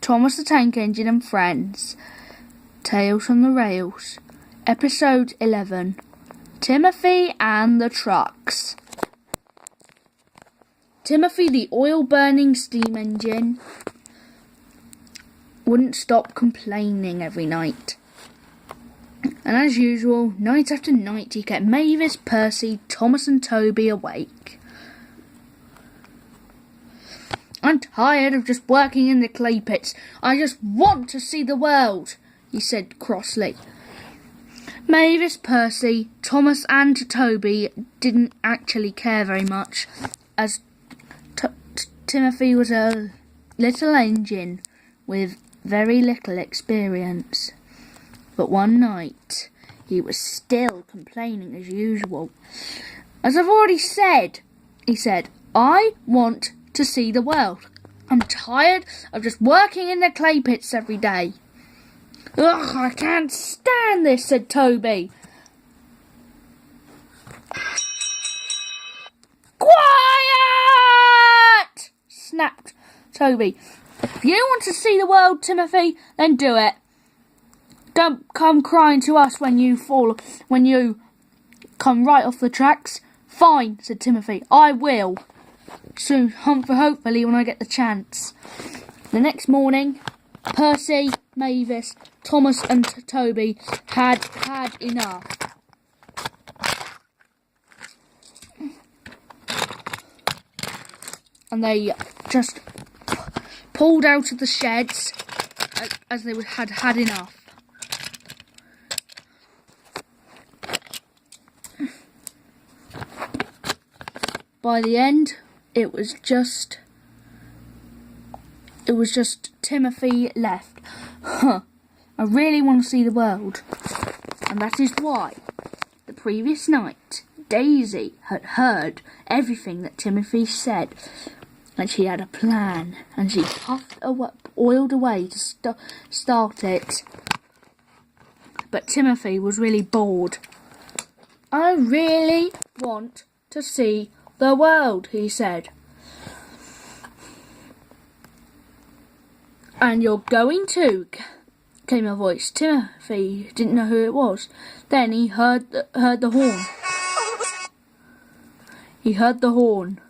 Thomas the Tank Engine and Friends, Tales from the Rails, Episode 11, Timothy and the Trucks. Timothy, the oil-burning steam engine, wouldn't stop complaining every night. And as usual, night after night, he kept Mavis, Percy, Thomas and Toby awake. "I'm tired of just working in the clay pits. I just want to see the world," he said crossly. Mavis, Percy, Thomas and Toby didn't actually care very much, as Timothy was a little engine with very little experience. But one night, he was still complaining as usual. "As I've already said," he said, "I want to see the world. I'm tired of just working in the clay pits every day." "Ugh, I can't stand this," said Toby. "Quiet!" snapped Toby. "If you want to see the world, Timothy, then do it. Don't come crying to us when you come right off the tracks." "Fine," said Timothy, "I will. Soon, hopefully when I get the chance." The next morning, Percy, Mavis, Thomas and Toby had enough. And they just pulled out of the sheds as they had enough. By the end, it was just Timothy left. "I really want to see the world." And that is why, the previous night, Daisy had heard everything that Timothy said, and she had a plan, and she oiled away to start it. But Timothy was really bored. "I really want to see the world," he said. "And you're going to," came a voice. Timothy didn't know who it was. Then he heard the horn. He heard the horn.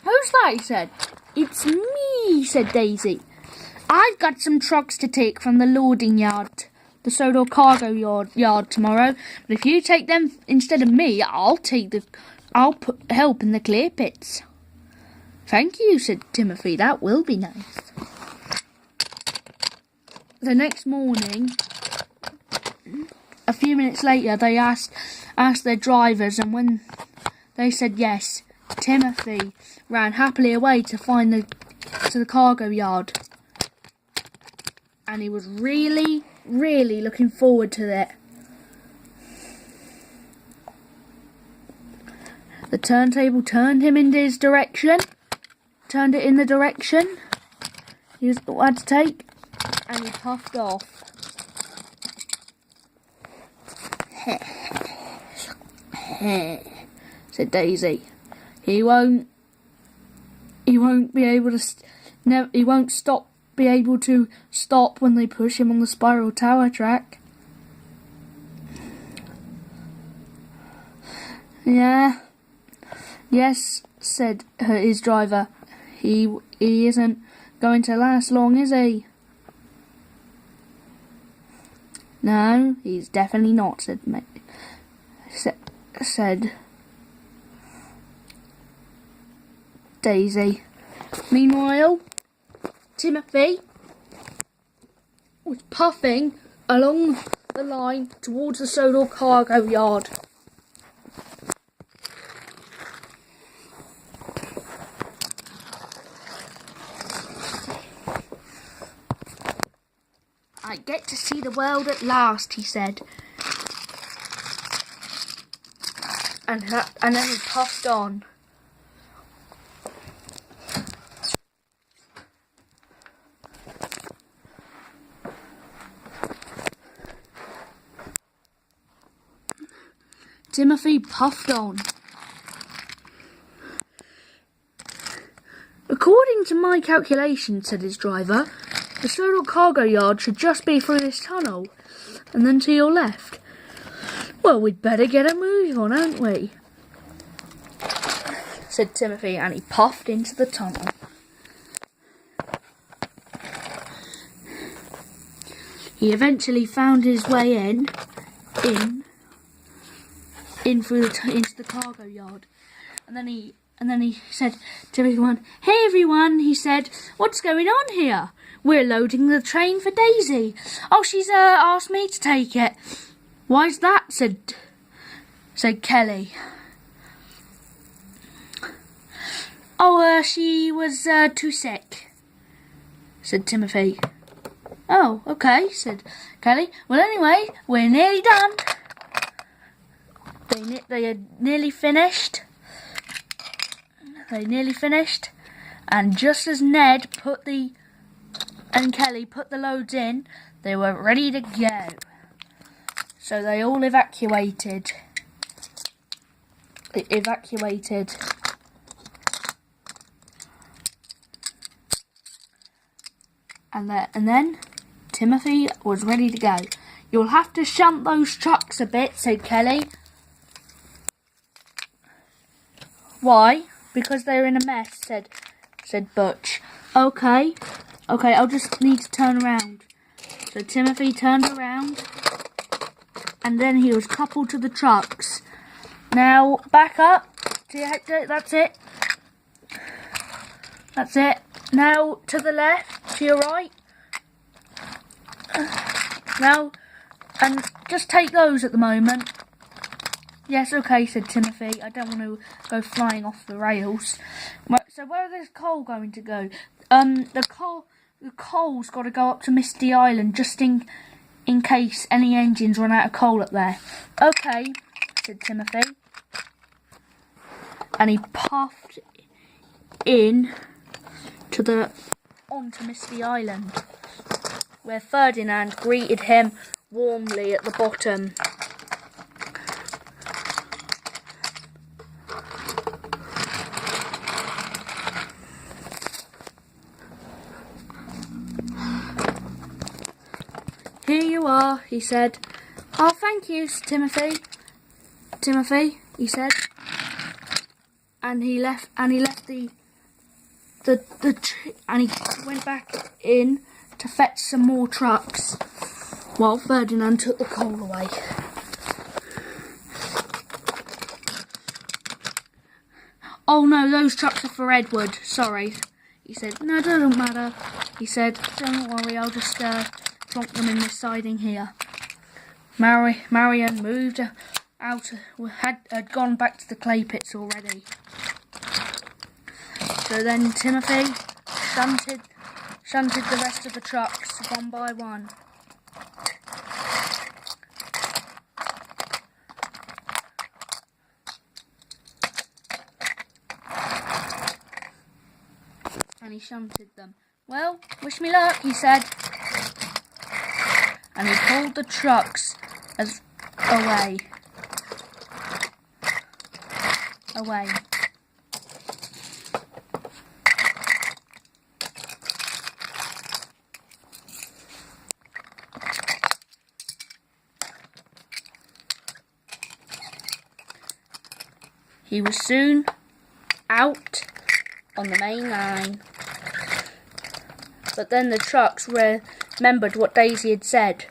"Who's that?" he said. "It's me," said Daisy. "I've got some trucks to take from the loading yard, the Sodor cargo yard tomorrow. But if you take them instead of me, I'll help in the clay pits." "Thank you," said Timothy. "That will be nice." The next morning, a few minutes later, they asked their drivers, and when they said yes, Timothy ran happily away to the cargo yard. And he was really, really looking forward to it. The turntable turned him in his direction. Turned it in the direction he had to take, and he puffed off. Said Daisy. He won't be able to. He won't be able to stop when they push him on the spiral tower track. "Yeah. Yes," said his driver. He isn't going to last long, is he?" "No, he's definitely not," said Daisy. Meanwhile, Timothy was puffing along the line towards the Sodor cargo yard. "I get to see the world at last," he said. And then he puffed on. Timothy puffed on. According to my calculations, said his driver, the Sodor cargo yard should just be through this tunnel, and then to your left. Well, we'd better get a move on, hadn't we? Said Timothy, and he puffed into the tunnel. He eventually found his way in through into the cargo yard, and then he said to everyone, "Hey everyone," he said, "what's going on here? We're loading the train for Daisy. Oh, she's asked me to take it." "Why's that?" said Kelly. "Oh, she was too sick," said Timothy. "Oh, okay," said Kelly. "Well, anyway, we're nearly done." They had nearly finished. And just as Ned and Kelly put the loads in, they were ready to go. So they all evacuated. And then Timothy was ready to go. "You'll have to shunt those trucks a bit," said Kelly. "Why?" "Because they're in a mess," said Butch. Okay, I'll just need to turn around." So Timothy turned around, and then he was coupled to the trucks. "Now back up to your Hector. That's it. Now to the left, to your right. Now, and just take those at the moment." "Yes, okay," said Timothy. "I don't want to go flying off the rails." So where is coal going to go? The coal's got to go up to Misty Island, just in case any engines run out of coal up there. "Okay," said Timothy. And he puffed onto Misty Island, where Ferdinand greeted him warmly at the bottom. "Here you are," he said. "Oh, thank you, Timothy, he said. And he left and he went back in to fetch some more trucks while Ferdinand took the coal away. "Oh no, those trucks are for Edward, sorry," he said. "No, it doesn't matter," he said. "Don't worry, I'll just plonk them in this siding here." Marion moved out, had gone back to the clay pits already. So then Timothy shunted the rest of the trucks one by one. And he shunted them. "Well, wish me luck," he said. And he pulled the trucks away. He was soon out on the main line. But then the trucks remembered what Daisy had said.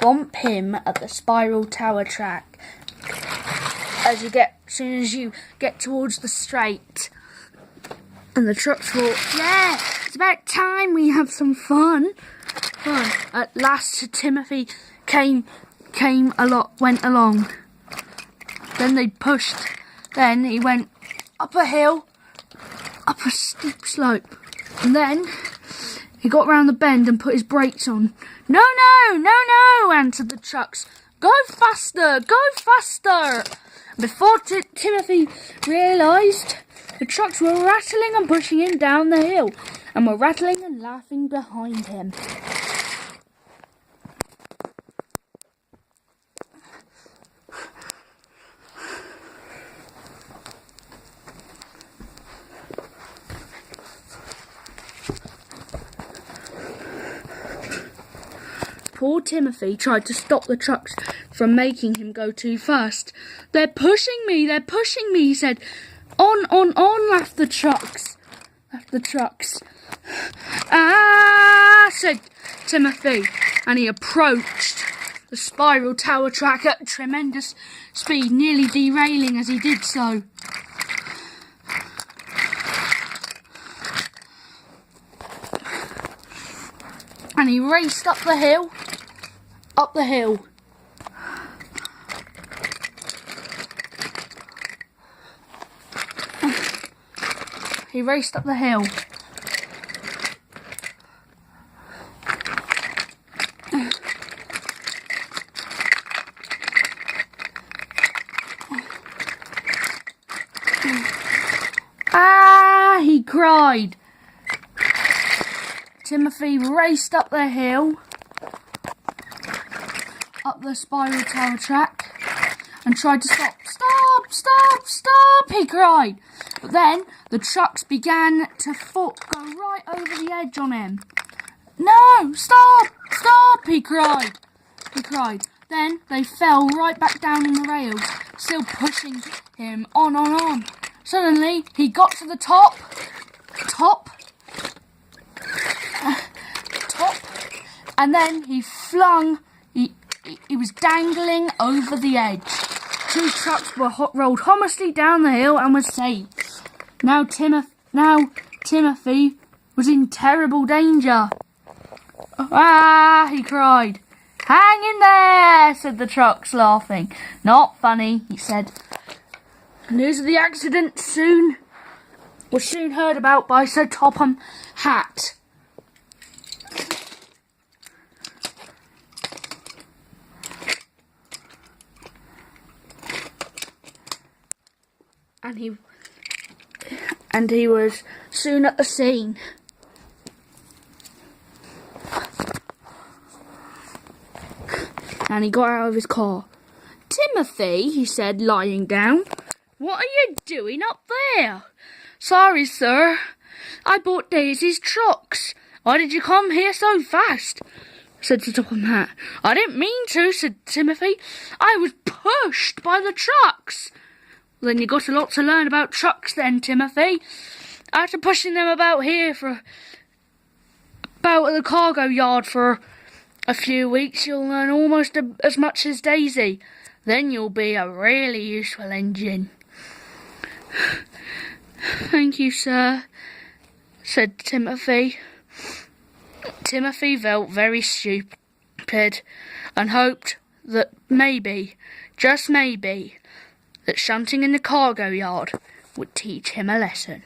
"Bump him at the spiral tower track as soon as you get towards the straight." And the trucks thought, "Yeah, it's about time we have some fun." At last Timothy went along. Then they pushed. Then he went up a hill, up a steep slope, and then he got round the bend and put his brakes on. No, answered the trucks. Go faster! Before Timothy realised, the trucks were rattling and pushing him down the hill, and were rattling and laughing behind him. poor Timothy tried to stop the trucks from making him go too fast. "They're pushing me, he said. On, laughed the trucks. "Ah," said Timothy, and he approached the spiral tower track at tremendous speed, nearly derailing as he did so. And he raced up the hill. He raced up the hill. "Ah," he cried. Timothy raced up the hill, up the spiral tower track, and tried to stop. Stop, he cried. But then the trucks began to go right over the edge on him. "No, stop, he cried. Then they fell right back down in the rails, still pushing him on. Suddenly, he got to the top, and then he was dangling over the edge. 2 trucks were rolled harmlessly down the hill and was safe. Now Timothy was in terrible danger. "Ah," he cried. "Hang in there," said the trucks, laughing. "Not funny," he said. News of the accident was soon heard about by Sir Topham Hatt. And he was soon at the scene. And he got out of his car. "Timothy," he said, lying down, "what are you doing up there?" "Sorry, sir. I bought Daisy's trucks." "Why did you come here so fast?" said Sir Topham Hatt. "I didn't mean to," said Timothy. "I was pushed by the trucks." "Well, then you got a lot to learn about trucks then, Timothy. After pushing them about at the cargo yard for a few weeks, you'll learn almost as much as Daisy. Then you'll be a really useful engine." "Thank you, sir," said Timothy. Timothy felt very stupid and hoped that maybe, just maybe, that shunting in the cargo yard would teach him a lesson.